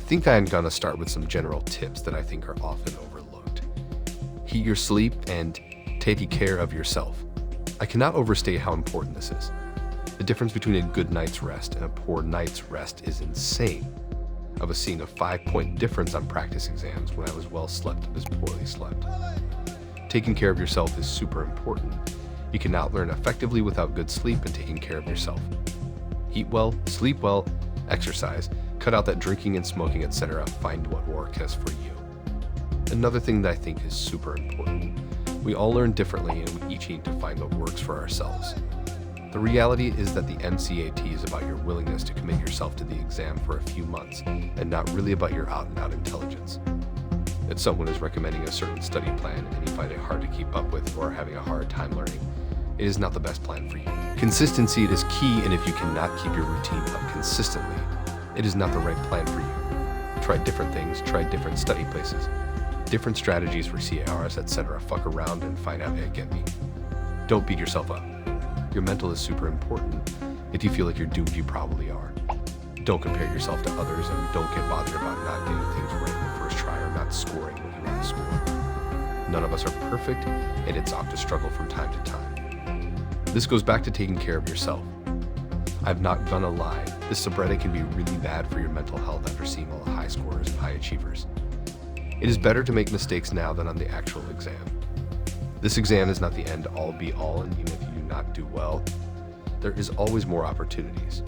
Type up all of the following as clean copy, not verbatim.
think I'm gonna start with some general tips that I think are often overlooked. Heat your sleep and take care of yourself. I cannot overstate how important this is. The difference between a good night's rest and a poor night's rest is insane. I was seeing a 5-point difference on practice exams when I was well slept as poorly slept. Taking care of yourself is super important. You cannot learn effectively without good sleep and taking care of yourself. Eat well, sleep well, exercise, cut out that drinking and smoking, etc. Find what works for you. Another thing that I think is super important. We all learn differently and we each need to find what works for ourselves. The reality is that the MCAT is about your willingness to commit yourself to the exam for a few months and not really about your out-and-out intelligence. If someone is recommending a certain study plan and you find it hard to keep up with or are having a hard time learning, it is not the best plan for you. Consistency is key, and if you cannot keep your routine up consistently, it is not the right plan for you. Try different things, try different study places, different strategies for CARs, etc. Fuck around and find out and get me. Don't beat yourself up. Your mental is super important. If you feel like you're doomed, you probably are. Don't compare yourself to others and don't get bothered about not getting things right in the first try or not scoring what you want to score. None of us are perfect, and it's opt to struggle from time to time. This goes back to taking care of yourself. I'm not gonna lie, this subreddit can be really bad for your mental health after seeing all the high scorers and high achievers. It is better to make mistakes now than on the actual exam. This exam is not the end all be all, and even if you do not do well, there is always more opportunities.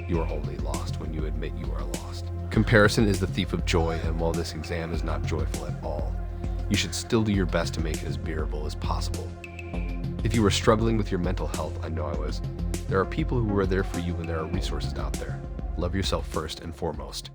You are only lost when you admit you are lost. Comparison is the thief of joy, and while this exam is not joyful at all, you should still do your best to make it as bearable as possible. If you are struggling with your mental health, I know I was, there are people who are there for you and there are resources out there. Love yourself first and foremost.